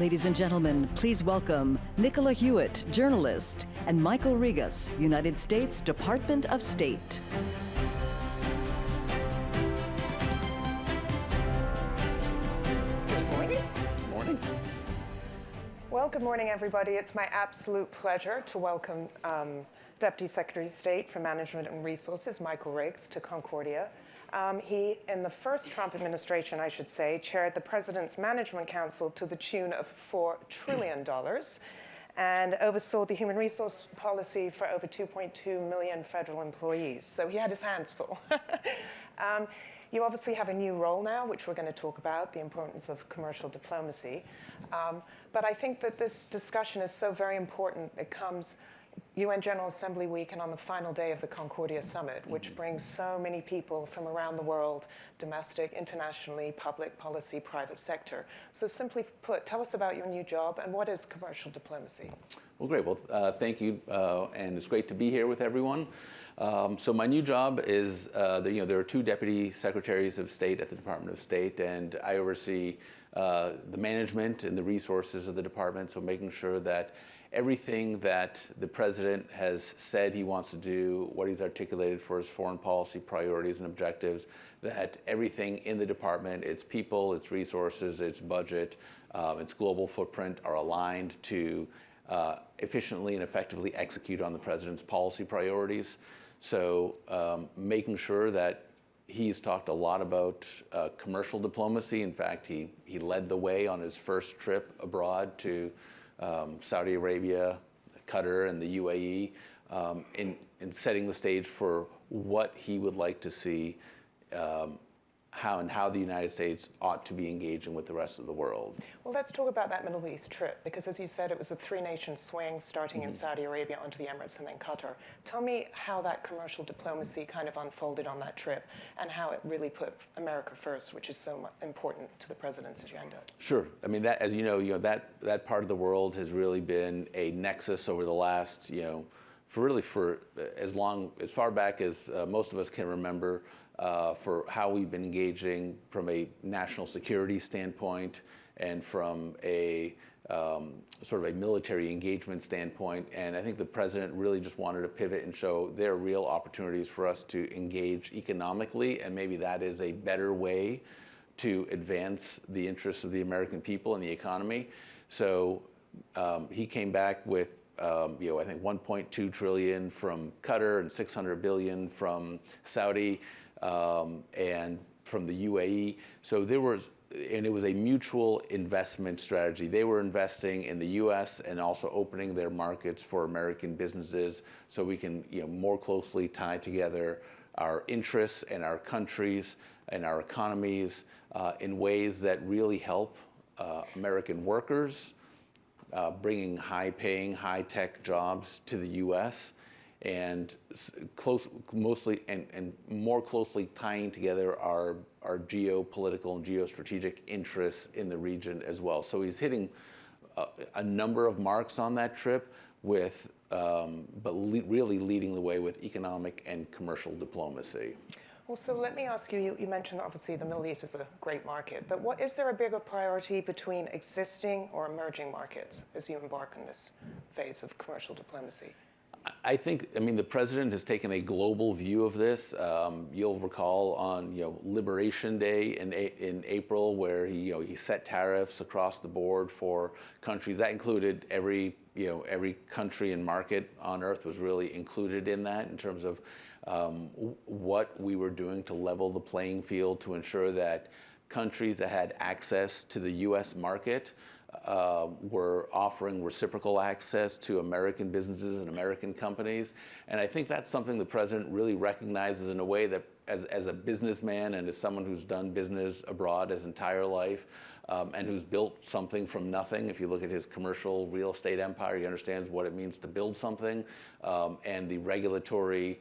Ladies and gentlemen, please welcome Nicolla Hewitt, journalist, and Michael Rigas, United States Department of State. Good morning. Good morning. Well, good morning, everybody. It's my absolute pleasure to welcome Deputy Secretary of State for Management and Resources, Michael Rigas, to Concordia. He, in the first Trump administration, I should say, chaired the President's Management Council to the tune of $4 trillion and oversaw the human resource policy for over 2.2 million federal employees. So he had his hands full. You obviously have a new role now, which we're going to talk about, the importance of commercial diplomacy. But I think that this discussion is so very important. It comes UN General Assembly Week and on the final day of the Concordia Summit, which brings so many people from around the world, domestic, internationally, public policy, private sector. So simply put, tell us about your new job and what is commercial diplomacy? Well, great. Well, thank you, and it's great to be here with everyone. So my new job is, there are two deputy secretaries of state at the Department of State, and I oversee the management and the resources of the department, so making sure that everything that the president has said he wants to do, what he's articulated for his foreign policy priorities and objectives, that everything in the department, its people, its resources, its budget, its global footprint are aligned to efficiently and effectively execute on the president's policy priorities. So making sure that he's talked a lot about commercial diplomacy. In fact, he led the way on his first trip abroad to Saudi Arabia, Qatar, and the UAE in setting the stage for what he would like to see, how the United States ought to be engaging with the rest of the world. Well, let's talk about that Middle East trip, because as you said, it was a three-nation swing starting in Saudi Arabia onto the Emirates and then Qatar. Tell me how that commercial diplomacy kind of unfolded on that trip and how it really put America first, which is so important to the president's agenda. Sure. I mean, that, as you know, that part of the world has really been a nexus over the last, for as far back as most of us can remember, for how we've been engaging from a national security standpoint and from a sort of a military engagement standpoint. And I think the president really just wanted to pivot and show there are real opportunities for us to engage economically, and maybe that is a better way to advance the interests of the American people and the economy. So he came back with I think 1.2 trillion from Qatar and 600 billion from Saudi and from the UAE. So it was a mutual investment strategy. They were investing in the U.S. and also opening their markets for American businesses, so we can more closely tie together our interests and our countries and our economies in ways that really help American workers, bringing high-paying, high-tech jobs to the U.S. and more closely tying together our geopolitical and geostrategic interests in the region as well. So he's hitting a number of marks on that trip, really leading the way with economic and commercial diplomacy. Well, so let me ask you, you mentioned obviously the Middle East is a great market, but is there a bigger priority between existing or emerging markets as you embark on this phase of commercial diplomacy? I think, the president has taken a global view of this. You'll recall on, Liberation Day in April, where he set tariffs across the board for countries. That included every country and market on earth was really included in that in terms of what we were doing to level the playing field to ensure that countries that had access to the U.S. market were offering reciprocal access to American businesses and American companies. And I think that's something the president really recognizes in a way that as a businessman and as someone who's done business abroad his entire life and who's built something from nothing. If you look at his commercial real estate empire, he understands what it means to build something and the regulatory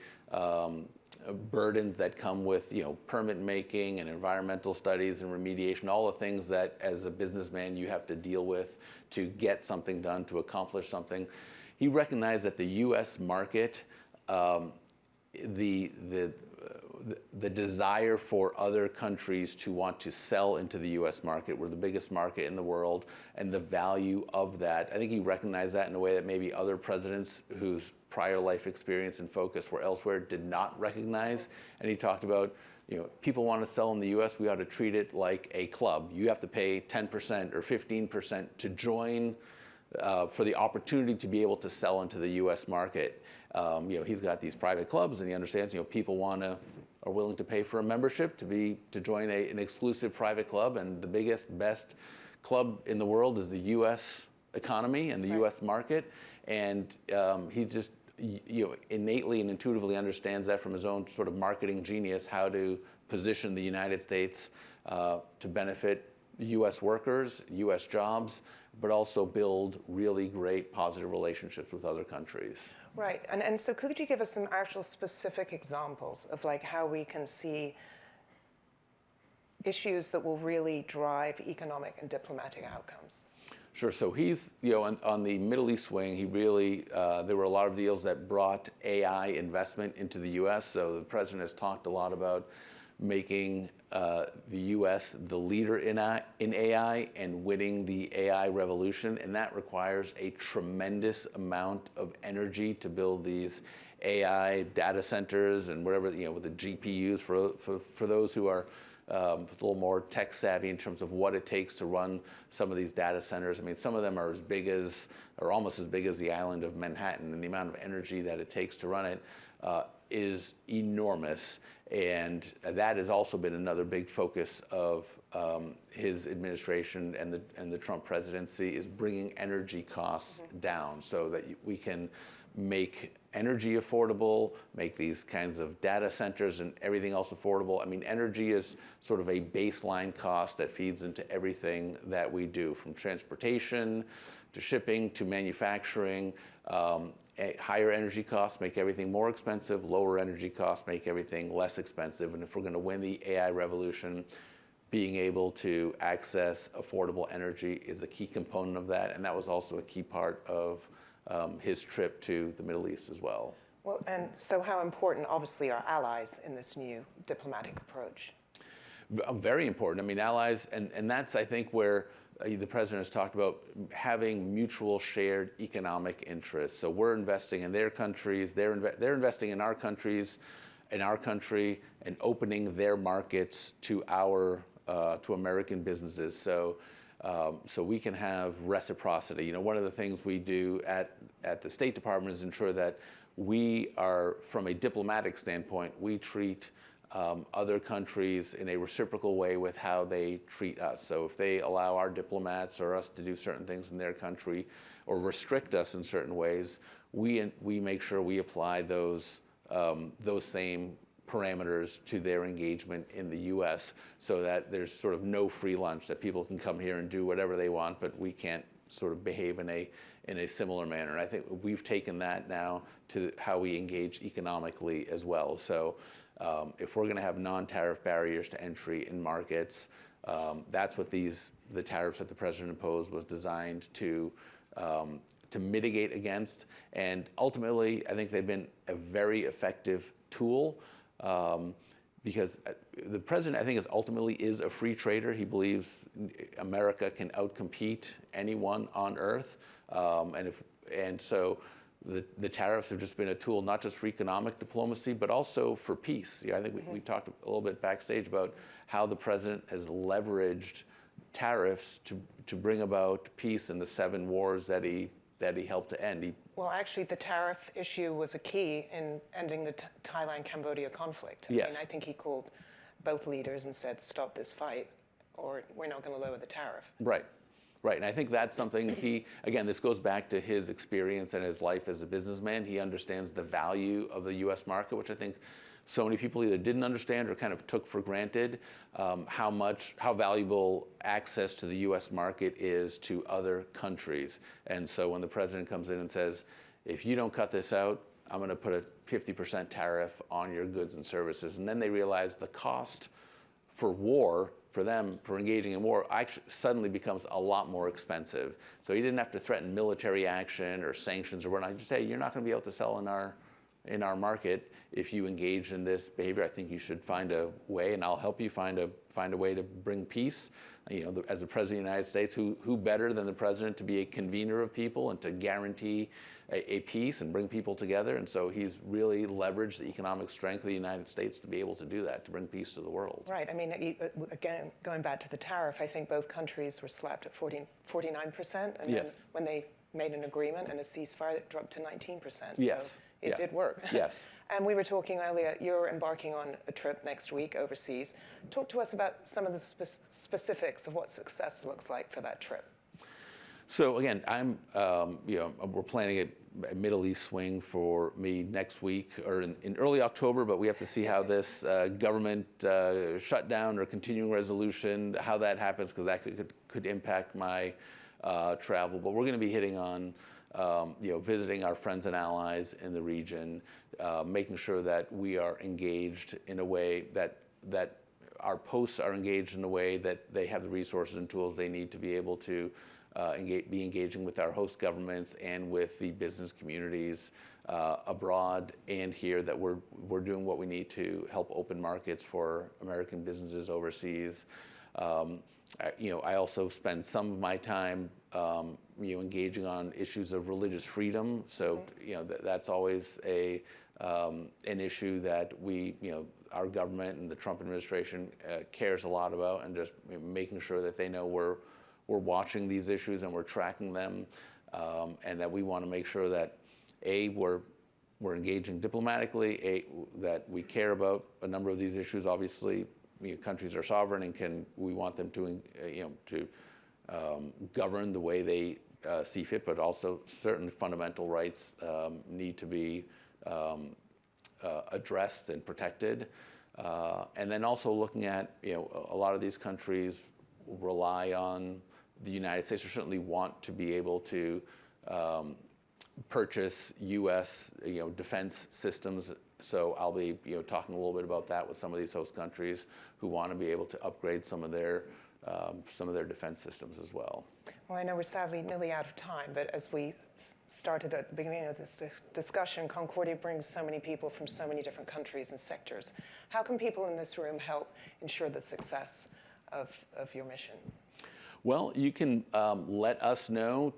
burdens that come with permit making and environmental studies and remediation, all the things that as a businessman you have to deal with to get something done, to accomplish something. He recognized that the U.S. market, the the desire for other countries to want to sell into the U.S. market. We're the biggest market in the world, and the value of that. I think he recognized that in a way that maybe other presidents whose prior life experience and focus were elsewhere did not recognize. And he talked about, people want to sell in the U.S., we ought to treat it like a club. You have to pay 10% or 15% to join for the opportunity to be able to sell into the U.S. market. He's got these private clubs, and he understands, people are willing to pay for a membership to join an exclusive private club, and the biggest, best club in the world is the U.S. economy and the U.S. market, and he just innately and intuitively understands that from his own sort of marketing genius, how to position the United States to benefit U.S. workers, U.S. jobs, but also build really great positive relationships with other countries. Right, and so could you give us some actual specific examples of like how we can see issues that will really drive economic and diplomatic outcomes? Sure. So he's, on the Middle East swing, he really, there were a lot of deals that brought AI investment into the U.S. So the president has talked a lot about making the U.S. the leader in AI and winning the AI revolution. And that requires a tremendous amount of energy to build these AI data centers and whatever, with the GPUs for those who are a little more tech savvy in terms of what it takes to run some of these data centers. I mean, some of them are as big as, or almost as big as the island of Manhattan, and the amount of energy that it takes to run it is enormous. And that has also been another big focus of his administration and the Trump presidency, is bringing energy costs down so that we can make energy affordable, make these kinds of data centers and everything else affordable. I mean, energy is sort of a baseline cost that feeds into everything that we do, from transportation to shipping to manufacturing. Higher energy costs make everything more expensive, lower energy costs make everything less expensive. And if we're going to win the AI revolution, being able to access affordable energy is a key component of that. And that was also a key part of his trip to the Middle East as well. Well, and so how important, obviously, are allies in this new diplomatic approach? Very important. I mean, allies, and that's, I think, where the president has talked about having mutual shared economic interests. So we're investing in their countries, they're investing in our countries, in our country, and opening their markets to to American businesses. So we can have reciprocity. One of the things we do at the State Department is ensure that we are, from a diplomatic standpoint, we treat other countries in a reciprocal way with how they treat us. So if they allow our diplomats or us to do certain things in their country or restrict us in certain ways, we make sure we apply those same parameters to their engagement in the U.S. so that there's sort of no free lunch, that people can come here and do whatever they want, but we can't sort of behave in a similar manner. And I think we've taken that now to how we engage economically as well. So if we're going to have non-tariff barriers to entry in markets, that's what the tariffs that the president imposed was designed to mitigate against. And ultimately, I think they've been a very effective tool because the president, I think, ultimately is a free trader. He believes America can outcompete anyone on earth, and so the tariffs have just been a tool not just for economic diplomacy, but also for peace. I think we talked a little bit backstage about how the president has leveraged tariffs to bring about peace in the 7 wars that he helped to end. Well, actually, the tariff issue was a key in ending the Thailand-Cambodia conflict. Yes. I mean, I think he called both leaders and said, stop this fight, or we're not going to lower the tariff. Right. Right, and I think that's something again, this goes back to his experience and his life as a businessman. He understands the value of the U.S. market, which I think so many people either didn't understand or kind of took for granted, how valuable access to the U.S. market is to other countries. And so when the president comes in and says, if you don't cut this out, I'm going to put a 50% tariff on your goods and services. And then they realize the cost for war, for them, for engaging in war, actually suddenly becomes a lot more expensive. So he didn't have to threaten military action or sanctions or whatnot. He just say, you're not going to be able to sell in our in our market, if you engage in this behavior, I think you should find a way, and I'll help you find a way to bring peace. As the President of the United States, who better than the President to be a convener of people and to guarantee a peace and bring people together? And so he's really leveraged the economic strength of the United States to be able to do that, to bring peace to the world. Right. I mean, again, going back to the tariff, I think both countries were slapped at 49%, and then when they made an agreement and a ceasefire, it dropped to 19%. Yes. So it did work. Yes. And we were talking earlier, you're embarking on a trip next week overseas. Talk to us about some of the specifics of what success looks like for that trip. So again, we're planning a Middle East swing for me next week or in early October, but we have to see how this government shutdown or continuing resolution, how that happens, because that could impact my travel. But we're going to be hitting on visiting our friends and allies in the region, making sure that we are engaged in a way that our posts are engaged in a way that they have the resources and tools they need to be able to be engaging with our host governments and with the business communities abroad and here, that we're doing what we need to help open markets for American businesses overseas. I also spend some of my time engaging on issues of religious freedom. So that's always an issue that our government and the Trump administration cares a lot about, and just making sure that they know we're watching these issues and we're tracking them, and that we want to make sure that we're engaging diplomatically, that we care about a number of these issues. Obviously, countries are sovereign, and we want them to govern the way they see fit, but also certain fundamental rights need to be addressed and protected. And then also looking at, a lot of these countries rely on the United States, or certainly want to be able to purchase U.S. Defense systems. So I'll be talking a little bit about that with some of these host countries who want to be able to upgrade some of their defense systems as well. Well, I know we're sadly nearly out of time, but as we started at the beginning of this discussion, Concordia brings so many people from so many different countries and sectors. How can people in this room help ensure the success of your mission? Well, you can let us know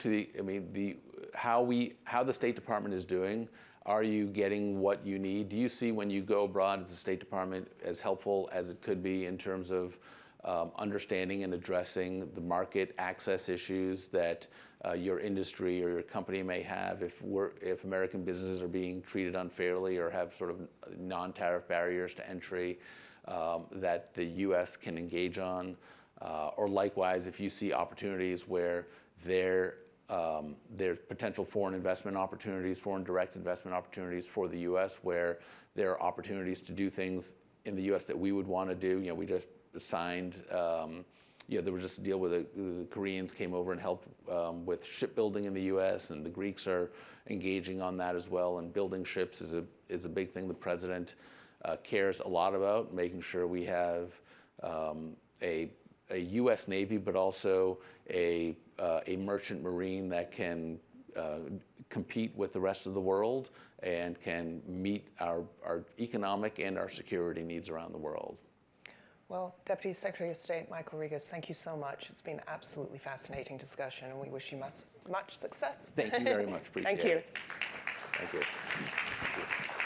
how the State Department is doing. Are you getting what you need? Do you see, when you go abroad as the State Department, as helpful as it could be in terms of understanding and addressing the market access issues that your industry or your company may have if American businesses are being treated unfairly or have sort of non-tariff barriers to entry that the U.S. can engage on? Or likewise, if you see opportunities where there's potential foreign investment opportunities, foreign direct investment opportunities for the U.S., where there are opportunities to do things in the U.S. that we would want to do. We just signed, there was just a deal where the Koreans came over and helped with shipbuilding in the U.S., and the Greeks are engaging on that as well. And building ships is a big thing the president cares a lot about, making sure we have a U.S. Navy, but also a merchant marine that can compete with the rest of the world and can meet our economic and our security needs around the world. Well, Deputy Secretary of State Michael Rigas, thank you so much. It's been an absolutely fascinating discussion, and we wish you much success. Thank you very much. Appreciate Thank you. it. Thank you. Thank you.